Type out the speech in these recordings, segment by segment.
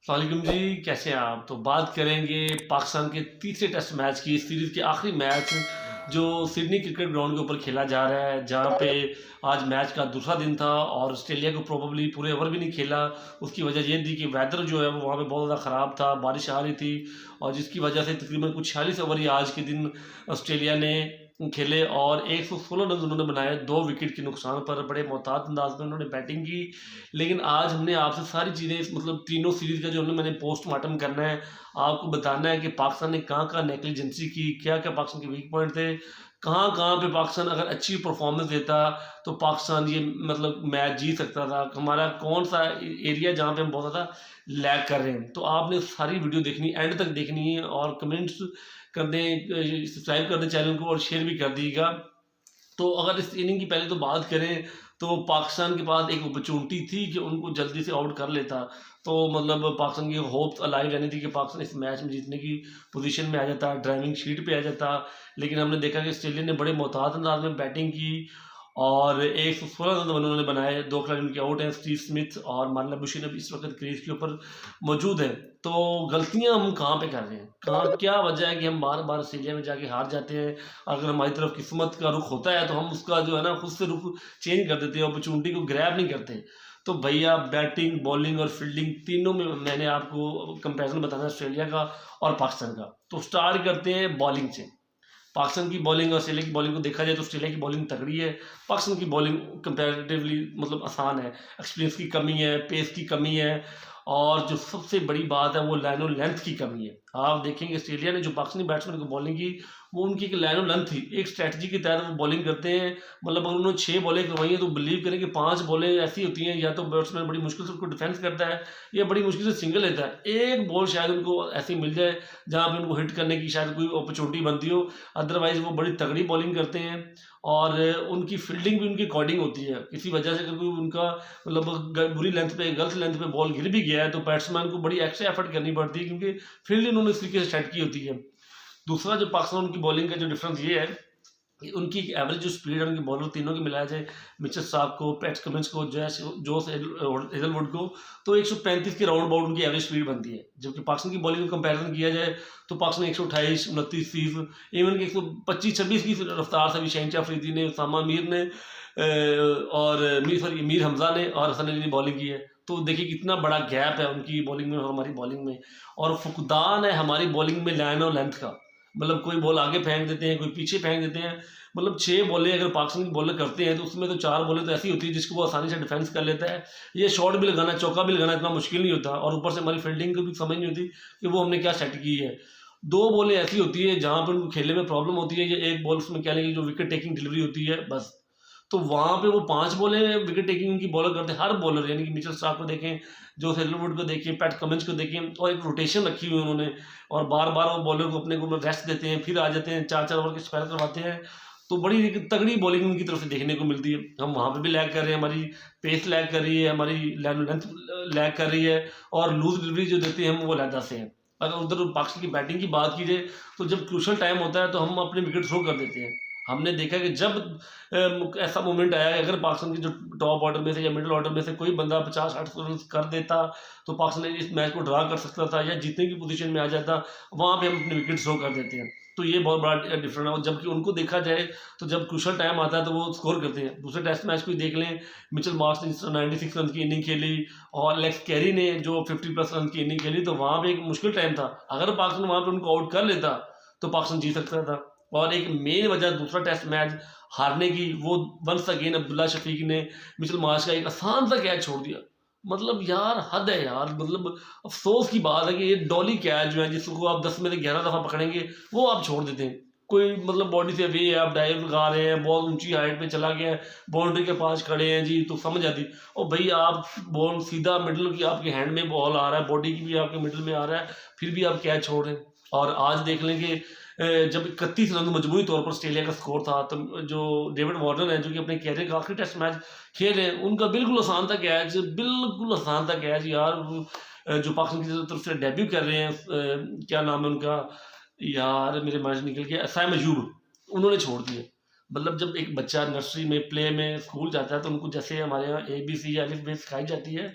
वालेकुम जी, कैसे हैं आप? तो बात करेंगे पाकिस्तान के तीसरे टेस्ट मैच की, इस सीरीज़ के आखिरी मैच जो सिडनी क्रिकेट ग्राउंड के ऊपर खेला जा रहा है, जहाँ पे आज मैच का दूसरा दिन था और ऑस्ट्रेलिया को प्रोबेबली पूरे ओवर भी नहीं खेला। उसकी वजह ये थी कि वेदर जो है वो वहाँ पे बहुत ज़्यादा ख़राब था, बारिश आ रही थी और जिसकी वजह से तकरीबन कुछ 46 ओवर ही आज के दिन ऑस्ट्रेलिया ने खेले और 116 रन उन्होंने बनाए 2 विकेट के नुकसान पर। बड़े मोहतात अंदाज में उन्होंने बैटिंग की। लेकिन आज हमने आपसे सारी चीज़ें मतलब तीनों सीरीज़ का जो हमने मैंने पोस्टमार्टम करना है, आपको बताना है कि पाकिस्तान ने कहाँ-कहाँ नेग्लिजेंसी की, क्या-क्या पाकिस्तान के वीक पॉइंट थे, कहाँ-कहाँ पे पाकिस्तान अगर अच्छी परफॉर्मेंस देता तो पाकिस्तान ये मतलब मैच जीत सकता था। हमारा कौन-सा एरिया जहाँ पे हम बहुत ज़्यादा लैग कर रहे हैं। तो आपने सारी वीडियो देखनी, एंड तक देखनी है और कमेंट्स कर दें, सब्सक्राइब कर दें चैनल को और शेयर भी कर दीजिएगा। तो अगर इस इनिंग की पहले तो बात करें तो पाकिस्तान के पास एक अपॉर्चुनिटी थी कि उनको जल्दी से आउट कर लेता। तो मतलब पाकिस्तान की होप्स अलाइव रहनी थी कि पाकिस्तान इस मैच में जीतने की पोजीशन में आ जाता, ड्राइविंग शीट पे आ जाता। लेकिन हमने देखा कि ऑस्ट्रेलिया ने बड़े मोहतात अंदाज में बैटिंग की और 116 रन उन्होंने बनाए। 2 खिलाड़ी उनके आउट हैं, स्टीव स्मिथ और मार्टिन बुशी अभी इस वक्त क्रीज के ऊपर मौजूद हैं। तो गलतियां हम कहाँ पे कर रहे हैं, कहाँ क्या वजह है कि हम बार बार ऑस्ट्रेलिया में जाके हार जाते हैं। अगर हमारी तरफ किस्मत का रुख होता है तो हम उसका जो है ना खुद से रुख चेंज कर देते हैं, अपॉर्चुनिटी को ग्रैब नहीं करते। तो भैया बैटिंग, बॉलिंग और फील्डिंग तीनों में मैंने आपको कंपैरिजन बताना है ऑस्ट्रेलिया का और पाकिस्तान का। तो स्टार्ट करते हैं बॉलिंग से। पाकिस्तान की बॉलिंग और ऑस्ट्रेलिया की बॉलिंग को देखा जाए तो ऑस्ट्रेलिया की बॉलिंग तगड़ी है, पाकिस्तान की बॉलिंग कंपैरेटिवली मतलब आसान है। एक्सपीरियंस की कमी है, पेस की कमी है और जो सबसे बड़ी बात है वो लाइन और लेंथ की कमी है। आप देखेंगे ऑस्ट्रेलिया ने जो पाकिस्तानी बैट्समैन को बॉलिंग की, वो उनकी एक लाइन और लेंथ थी, एक स्ट्रैटेजी के तहत वो बॉलिंग करते हैं। मतलब अगर उन्होंने 6 बॉलें करवाई हैं तो बिलीव करें कि 5 बॉलें ऐसी होती हैं या तो बैट्समैन बड़ी मुश्किल से उनको डिफेंस करता है या बड़ी मुश्किल से सिंगल लेता है। एक बॉल शायद उनको ऐसी मिल जाए जहाँ पे उनको हिट करने की शायद कोई अपॉर्चुनिटी बनती हो, अदरवाइज वो बड़ी तगड़ी बॉलिंग करते हैं और उनकी फील्डिंग भी उनके अकॉर्डिंग होती है। किसी वजह से अगर कोई उनका मतलब बुरी लेंथ पे, गलत लेंथ पे बॉल गिर भी गया है तो बैट्समैन को बड़ी एक्स्ट्रा एफर्ट करनी पड़ती है क्योंकि फील्ड उन्होंने इस तरीके से सेट की होती है। दूसरा जो पाकिस्तान की बॉलिंग का जो डिफरेंस ये है कि उनकी एवरेज जो स्पीड है उनके बॉलर तीनों की मिलाया जाए, मिचेल साहब को, पैट कमिंस को, जोस हेजलवुड को, तो 135 के राउंड अबाउट उनकी एवरेज स्पीड बनती है। जबकि पाकिस्तान की बॉलिंग का कंपैरिजन किया जाए तो पाकिस्तान 128, 29, 30, इवन कि 125, 26 की रफ्तार से भी शहनशाह अफरीदी ने, उसामा मीर ने और मीर हमजा ने और हसन अली ने बॉलिंग की है। तो देखिए कितना बड़ा गैप है उनकी बॉलिंग में और हमारी बॉलिंग में, और फुकदान है हमारी बॉलिंग में लाइन और लेंथ का। मतलब कोई बॉल आगे फेंक देते हैं, कोई पीछे फेंक देते हैं। मतलब 6 बॉलें अगर पाकिस्तान की बॉलर करते हैं तो उसमें तो 4 बॉलें तो ऐसी होती है जिसको वो आसानी से डिफेंस कर लेता है। ये शॉट भी लगाना, चौका भी लगाना इतना मुश्किल नहीं होता और ऊपर से हमारी फील्डिंग को भी समझ नहीं होती कि वो हमने क्या सेट की है। 2 बॉलें ऐसी होती है जहाँ पर उनको खेलने में प्रॉब्लम होती है, ये एक बॉल उसमें क्या लेंगे जो विकेट टेकिंग डिलीवरी होती है बस। तो वहाँ पे वो 5 बॉलें विकेट टेकिंग उनकी बॉलर करते हैं, हर बॉलर यानी कि मिचेल स्टार्क को देखें, जो हेजलवुड को देखें, पैट कमिंस को देखें, और एक रोटेशन रखी हुई है उन्होंने और बार-बार वो बॉलर को अपने को रेस्ट देते हैं, फिर आ जाते हैं, 4-4 ओवर के स्पेल करवाते हैं। तो बड़ी एक तगड़ी बॉलिंग उनकी तरफ से देखने को मिलती है। हम वहाँ पे भी लैग कर रहे हैं, हमारी पेस लैग कर रही है, हमारी लेंथ लैग कर रही है और लूज़ डिलीवरी जो देते हैं हम वो ज़्यादा से हैं। अगर उधर पाकिस्तान की बैटिंग की बात की जाए तो जब क्रूशियल टाइम होता है तो हम अपने विकेट थ्रो कर देते हैं। हमने देखा कि जब ऐसा मोमेंट आया है अगर पाकिस्तान की जो टॉप ऑर्डर में से या मिडिल ऑर्डर में से कोई बंदा 50-60 रन कर देता तो पाकिस्तान इस मैच को ड्रा कर सकता था या जीतने की पोजीशन में आ जाता, वहाँ पे हम अपने विकेट थ्रो कर देते हैं। तो ये बहुत बड़ा डिफरेंट है। और जबकि उनको देखा जाए तो जब क्रूशियल टाइम आता है तो वो स्कोर करते हैं। दूसरे टेस्ट मैच को देख लें, मिचेल मार्श ने जिस तरह 96 रन की इनिंग खेली और एलेक्स कैरी ने जो 50+ रन की इनिंग खेली, तो वहाँ पे एक मुश्किल टाइम था। अगर पाकिस्तान वहाँ पे उनको आउट कर लेता तो पाकिस्तान जीत सकता था। और एक मेन वजह दूसरा टेस्ट मैच हारने की, वो वंस अगेन अब्दुल्ला शफीक ने मिचेल मार्श का एक आसान सा कैच छोड़ दिया। मतलब यार हद है यार, मतलब अफसोस की बात है कि ये डॉली कैच जो है जिसको आप 10 में से 11 दफ़ा पकड़ेंगे वो आप छोड़ देते हैं। कोई मतलब बॉडी से वे है, आप डाइव लगा रहे हैं, बॉल ऊंची हाइट पे चला गया है, बाउंड्री के पास खड़े हैं जी, तो समझ आती। और भाई आप बॉल सीधा मिडल की आपके हैंड में बॉल आ रहा है, बॉडी की भी आपके मिडल में आ रहा है, फिर भी आप कैच छोड़ रहे हैं। और आज देख लेंगे जब 31 रन मजबूरी तौर पर ऑस्ट्रेलिया का स्कोर था, तो जो डेविड वार्नर है जो कि अपने कैरियर का आखिरी टेस्ट मैच खेल रहे हैं, उनका बिल्कुल आसान था कैच, बिल्कुल आसान था कैच यार। जो पाकिस्तान की तरफ से डेब्यू कर रहे हैं, क्या नाम है उनका यार, मेरे माइंड से निकल गया, साइम अयूब, उन्होंने छोड़ दिए। मतलब जब एक बच्चा नर्सरी में, प्ले में, स्कूल जाता है तो उनको जैसे हमारे यहाँ ABC या अलिफ बे सिखाई जाती है,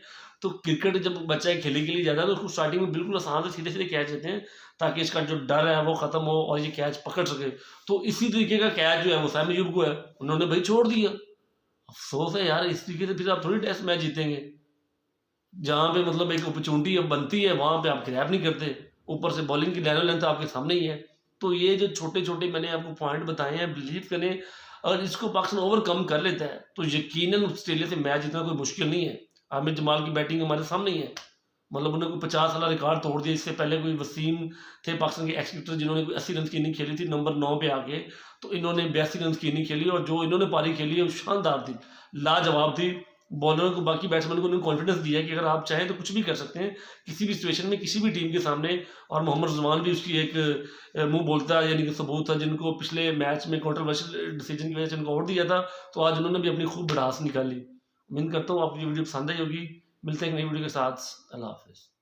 तो क्रिकेट जब बच्चा खेलने के लिए जाता है तो उसको स्टार्टिंग में बिल्कुल आसान से सीधे-सीधे कैच देते हैं, ताकि इसका जो डर है वो ख़त्म हो और ये कैच पकड़ सके। तो इसी तरीके का कैच जो है वो सैम अयूब को है, उन्होंने भाई छोड़ दिया। अफ़सोस है यार, इस तरीके से फिर आप थोड़ी टेस्ट मैच जीतेंगे। जहाँ पे मतलब एक अपॉर्चुनिटी अब बनती है, वहाँ पे आप ग्रैब नहीं करते। ऊपर से बॉलिंग की नैरो लेंथ आपके सामने ही है। तो ये जो छोटे-छोटे मैंने आपको पॉइंट बताए हैं, बिलीव करें, अगर इसको पाकिस्तान ओवरकम कर लेता है, तो यकीनन ऑस्ट्रेलिया से मैच जीतना कोई मुश्किल नहीं है। आमिर जमाल की बैटिंग हमारे सामने ही है। मतलब उन्होंने कोई 50 वाला रिकॉर्ड तोड़ दिया। इससे पहले कोई वसीम थे पाकिस्तान के एक्स क्रिकेटर, जिन्होंने कोई 80 रन की इनिंग खेली थी नंबर 9 पे आके। तो इन्होंने 82 रन की इनिंग खेली और जो इन्होंने पारी खेली है वो शानदार थी, लाजवाब थी। बॉलरों को, बाकी बैट्समैन को उन्होंने कॉन्फिडेंस दिया कि अगर आप चाहें तो कुछ भी कर सकते हैं, किसी भी सिचुएशन में, किसी भी टीम के सामने। और मोहम्मद रिजवान भी उसकी एक मुँह बोलता यानी कि सबूत था, जिनको पिछले मैच में कंट्रोवर्शियल डिसीजन की वजह से इनको आउट दिया था, तो आज उन्होंने भी अपनी खूब भड़ास निकाली। उम्मीद करता हूँ आपको ये वीडियो पसंद आई होगी। मिलते हैं एक नई वीडियो के साथ। अल्लाह हाफ़िज़।